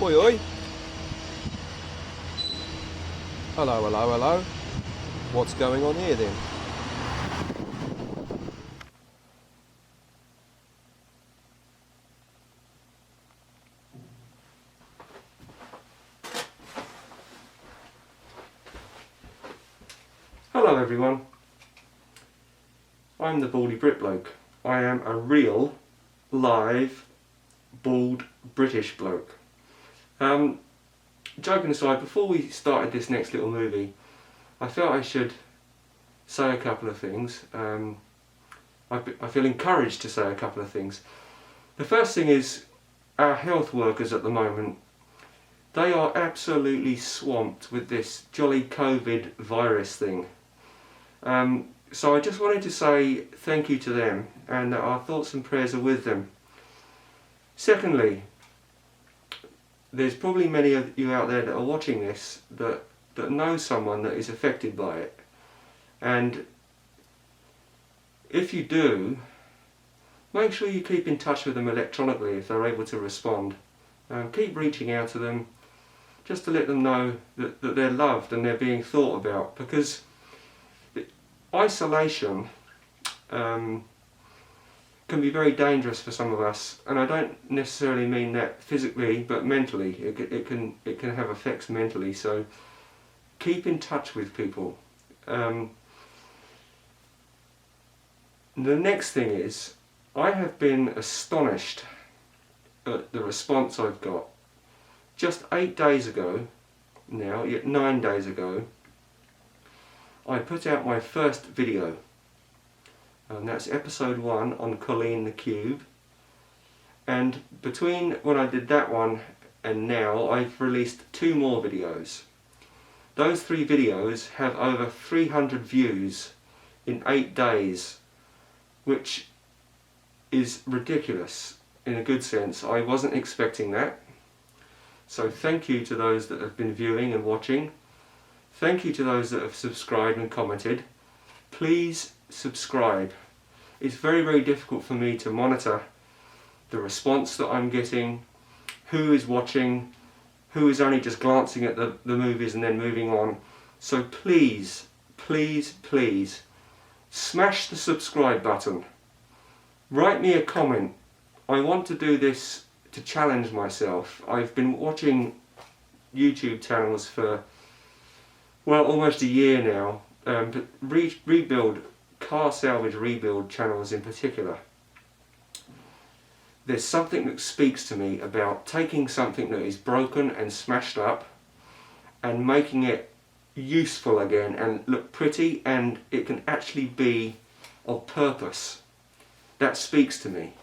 Oi oi. Hello, hello, hello. What's going on here then? Hello everyone, I'm the baldybritbloke. I am a real, live, bald British bloke. Joking aside, before we started this next little movie, I felt I should say a couple of things. I feel encouraged to say a couple of things. The first thing is, our health workers at the moment, they are absolutely swamped with this jolly COVID virus thing. So I just wanted to say thank you to them, and that our thoughts and prayers are with them. Secondly, there's probably many of you out there that are watching this that know someone that is affected by it. And if you do, make sure you keep in touch with them electronically if they're able to respond. Keep reaching out to them just to let them know that they're loved and they're being thought about, because isolation can be very dangerous for some of us, and I don't necessarily mean that physically, but mentally. It can have effects mentally. So keep in touch with people. The next thing is, I have been astonished at the response I've got. Just 8 days ago, now, yet 9 days ago, I put out my first video, and that's episode 1 on Colleen the Cube, and between when I did that one and now, I've released 2 more videos. Those 3 videos have over 300 views in 8 days, which is ridiculous in a good sense. I wasn't expecting that, so thank you to those that have been viewing and watching. Thank you to those that have subscribed and commented. Please subscribe. It's very, very difficult for me to monitor the response that I'm getting, who is watching, who is only just glancing at the movies and then moving on. So please, please, please, smash the subscribe button. Write me a comment. I want to do this to challenge myself. I've been watching YouTube channels for, well, almost a year now, but rebuild, car salvage rebuild channels in particular. There's something that speaks to me about taking something that is broken and smashed up and making it useful again and look pretty, and it can actually be of purpose. That speaks to me.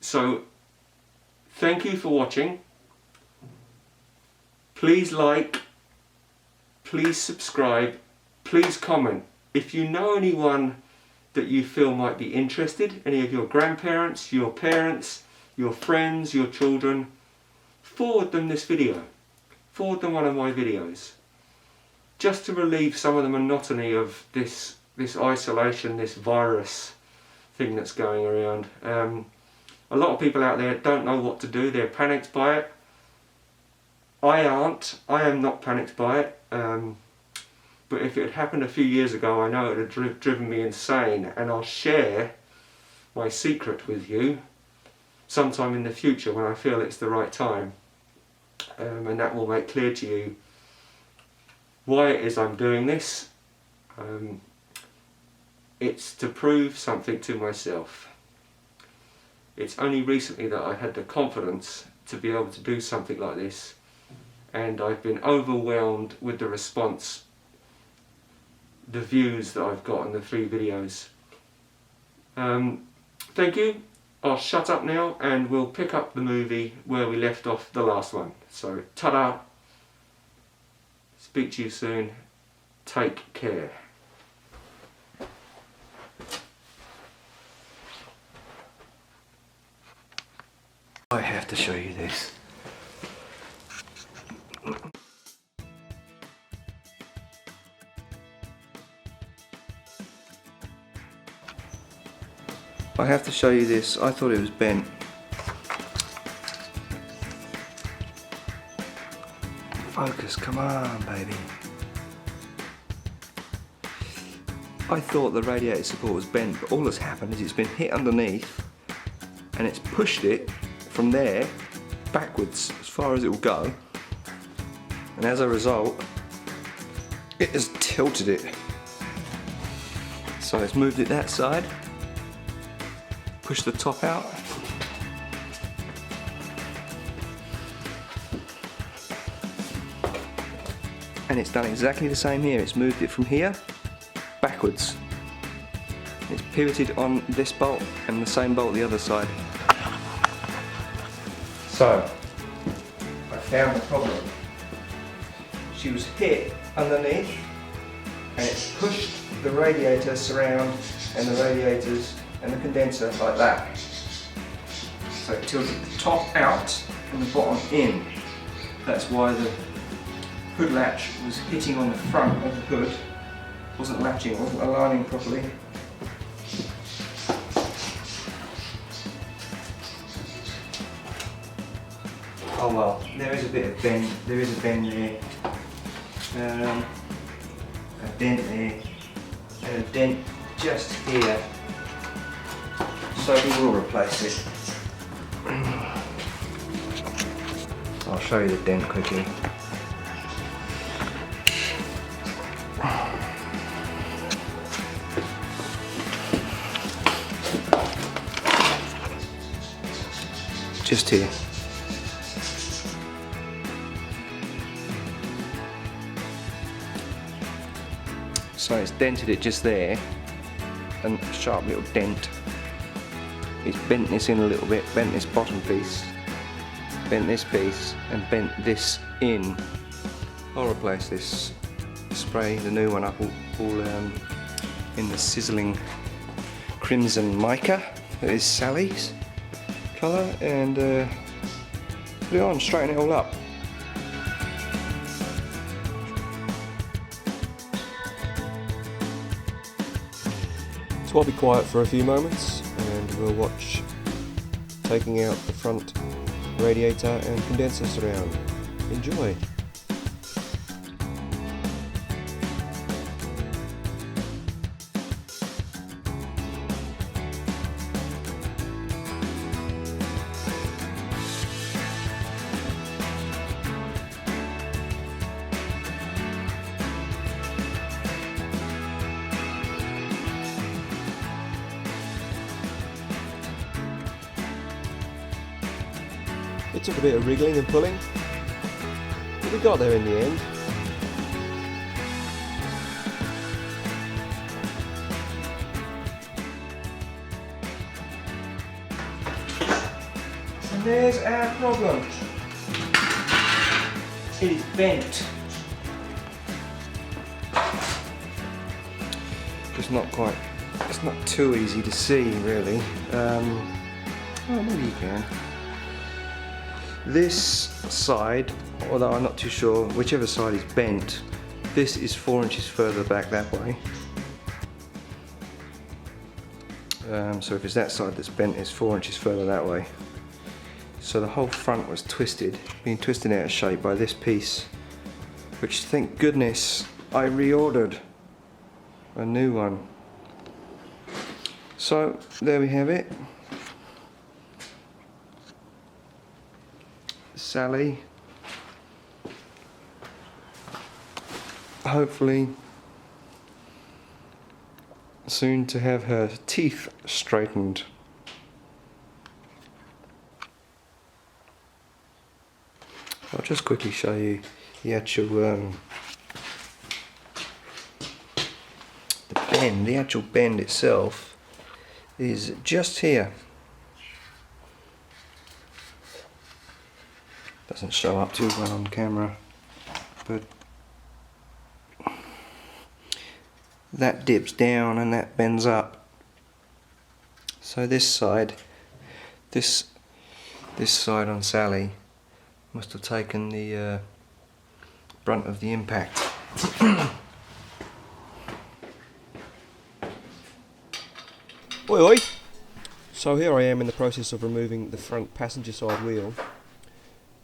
So thank you for watching. Please like, please subscribe, please comment. If you know anyone that you feel might be interested, any of your grandparents, your parents, your friends, your children, forward them this video. Forward them one of my videos. Just to relieve some of the monotony of this isolation, this virus thing that's going around. A lot of people out there don't know what to do, they're panicked by it. I am not panicked by it, but if it had happened a few years ago, I know it would have driven me insane, and I'll share my secret with you sometime in the future when I feel it's the right time, and that will make clear to you why it is I'm doing this. It's to prove something to myself. It's only recently that I had the confidence to be able to do something like this, and I've been overwhelmed with the response, the views that I've got in the 3 videos. Thank you. I'll shut up now and we'll pick up the movie where we left off the last one. So, ta-da! Speak to you soon. Take care. I have to show you this. I have to show you this. I thought it was bent. Focus, come on, baby. I thought the radiator support was bent, but all that's happened is it's been hit underneath and it's pushed it from there backwards as far as it will go, and as a result it has tilted it. So it's moved it that side, pushed the top out, and it's done exactly the same here. It's moved it from here backwards. It's pivoted on this bolt and the same bolt the other side. So, I found the problem. She was hit underneath and it pushed the radiator surround and the radiators and the condenser like that. So it tilted the top out and the bottom in. That's why the hood latch was hitting on the front of the hood. Wasn't latching, wasn't aligning properly. Oh well, there is a bit of bend. There is a bend there, a dent there, and a dent just here. So we will replace it. I'll show you the dent quickly. Just here. So it's dented it just there, and a sharp little dent. It's bent this in a little bit, bent this bottom piece, bent this piece, and bent this in. I'll replace this, spray the new one up all in the sizzling crimson mica that is Sally's colour, and put it on, straighten it all up. So I'll be quiet for a few moments and we'll watch taking out the front radiator and condenser surround. Enjoy! It took a bit of wriggling and pulling, but we got there in the end. And there's our problem. It is bent. It's not too easy to see really. Well, maybe you can. This side, although I'm not too sure, whichever side is bent, this is 4 inches further back that way. So if it's that side that's bent, it's 4 inches further that way. So the whole front was twisted, being twisted out of shape by this piece, which thank goodness I reordered a new one. So there we have it. Sally, hopefully soon to have her teeth straightened. I'll just quickly show you the actual the actual bend itself is just here. Doesn't show up too well on camera, but that dips down and that bends up. So this side on Sally must have taken the brunt of the impact. Oi oi! So here I am in the process of removing the front passenger side wheel.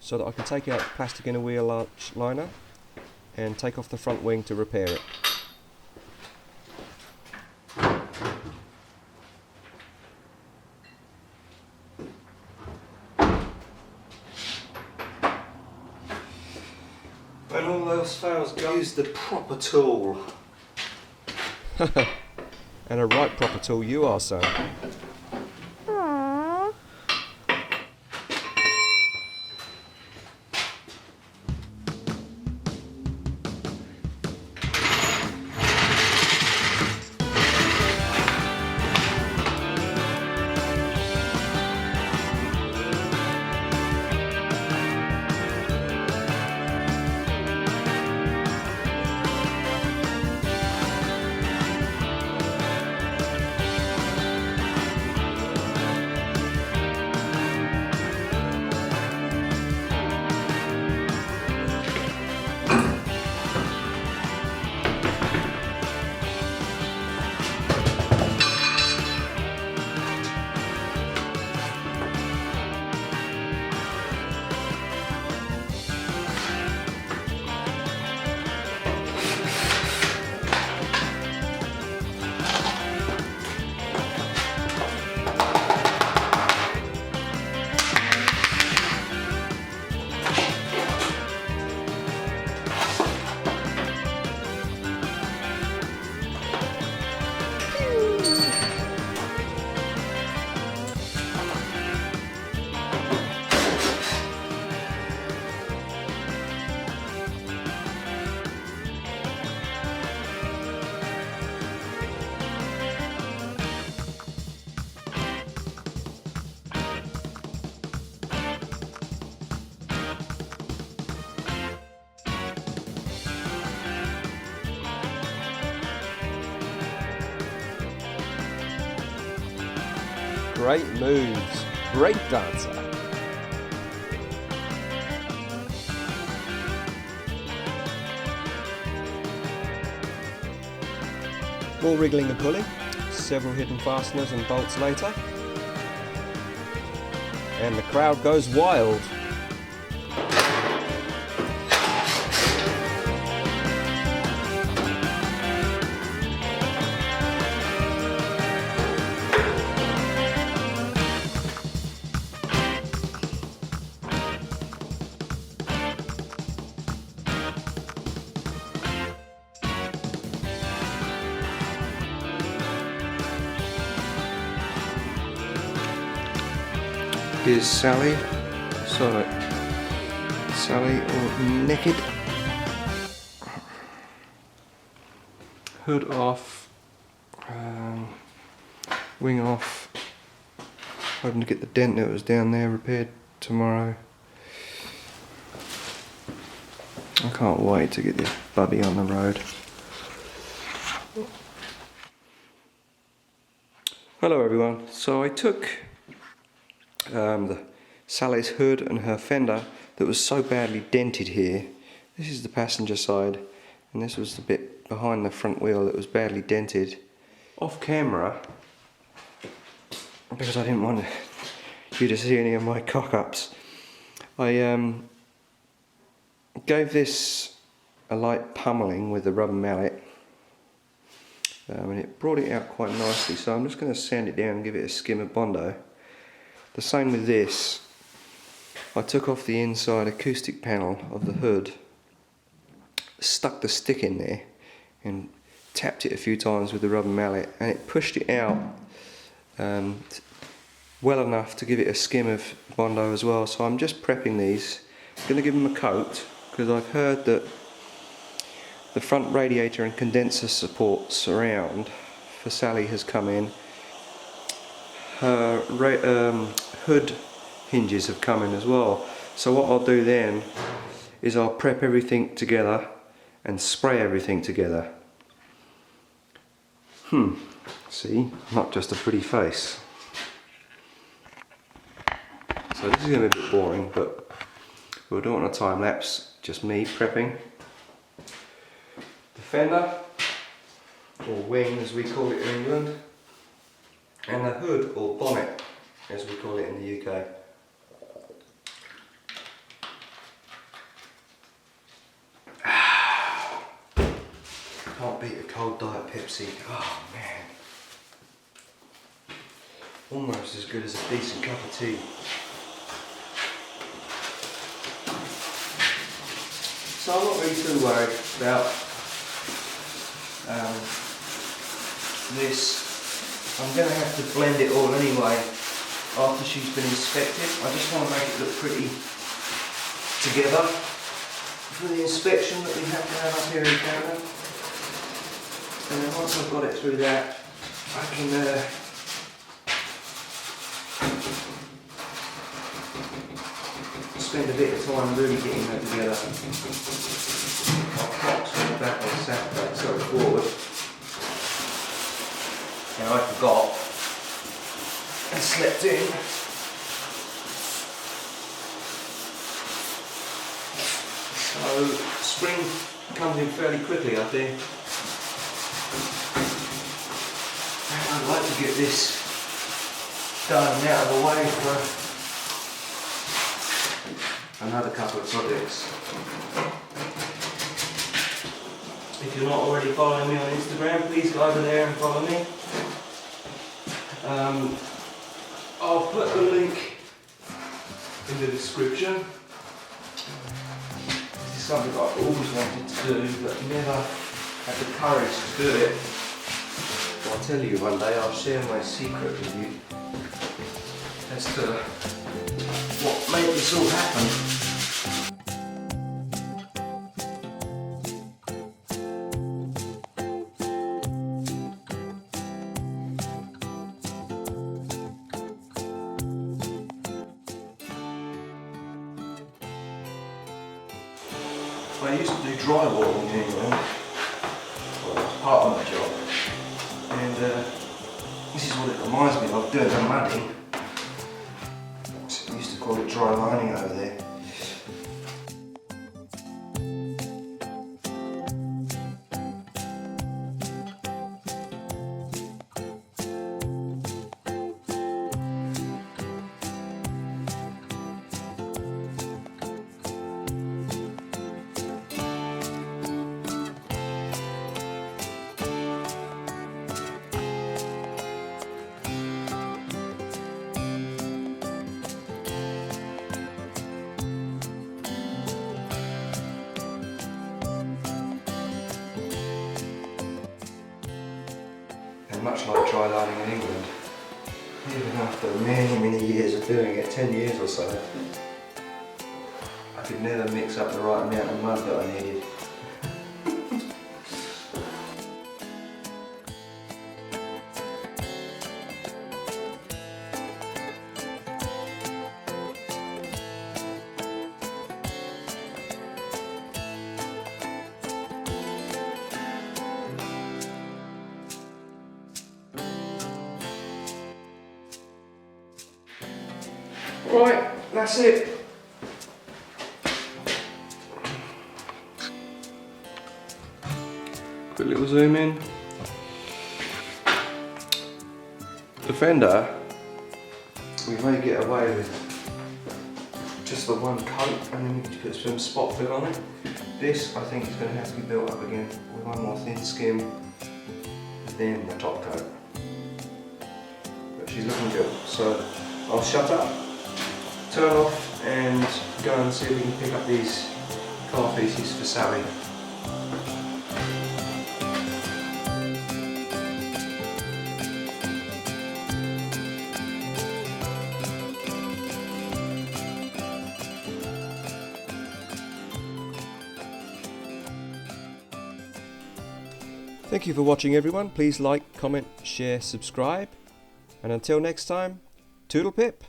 so that I can take out the plastic inner wheel arch liner and take off the front wing to repair it. When all else fails, go use the proper tool. And a right proper tool you are, son. Great moves, great dancer. More wriggling and pulling, several hidden fasteners and bolts later, and the crowd goes wild. Here's Sally, sorry, Sally all naked, hood off, wing off, hoping to get the dent that was down there repaired tomorrow. I can't wait to get this bubby on the road. Hello everyone, so I took Sally's hood and her fender that was so badly dented here. This is the passenger side and this was the bit behind the front wheel that was badly dented. Off camera, because I didn't want you to see any of my cock-ups, I gave this a light pummeling with the rubber mallet, and it brought it out quite nicely, so I'm just going to sand it down and give it a skim of Bondo. The same with this. I took off the inside acoustic panel of the hood, stuck the stick in there and tapped it a few times with the rubber mallet, and it pushed it out well enough to give it a skim of Bondo as well. So I'm just prepping these. I'm going to give them a coat because I've heard that the front radiator and condenser support surround for Sally has come in. Her hood hinges have come in as well. So what I'll do then is I'll prep everything together and spray everything together. See, not just a pretty face. So this is going to be a bit boring, but we'll do it on a time lapse, just me prepping. The fender, or wing as we call it in England, and the hood or bonnet as we call it in the UK. cold Diet Pepsi. Oh man. Almost as good as a decent cup of tea. So I'm not really too worried about this. I'm going to have to blend it all anyway after she's been inspected. I just want to make it look pretty together for the inspection that we have to have up here in Canada. And then once I've got it through that, I can spend a bit of time really getting that together. I'll box on the back on Saturday, so forward. Now I forgot and slept in. So spring comes in fairly quickly up here. And I'd like to get this done and out of the way for another couple of projects. If you're not already following me on Instagram, please go over there and follow me. I'll put the link in the description. This is something I've always wanted to do, but never had the courage to do it. I'll tell you one day, I'll share my secret with you as to what made this all happen. I used to do drywalling in England, well, that's part of my job, and this is what it reminds me of, doing the mudding. We used to call it dry lining over there. Much like dry lining in England, even after many years of doing it, 10 years or so, I could never mix up the right amount of mud that I needed. Right, that's it. Quick little zoom in. The fender, we may get away with just the one coat and then we can put some spot fill on it. This I think is going to have to be built up again with one more thin skim, then the top coat. But she's looking good, so I'll shut up, turn off and go and see if we can pick up these car pieces for Sally. Thank you for watching everyone. Please like, comment, share, subscribe. And until next time, Toodle-pip.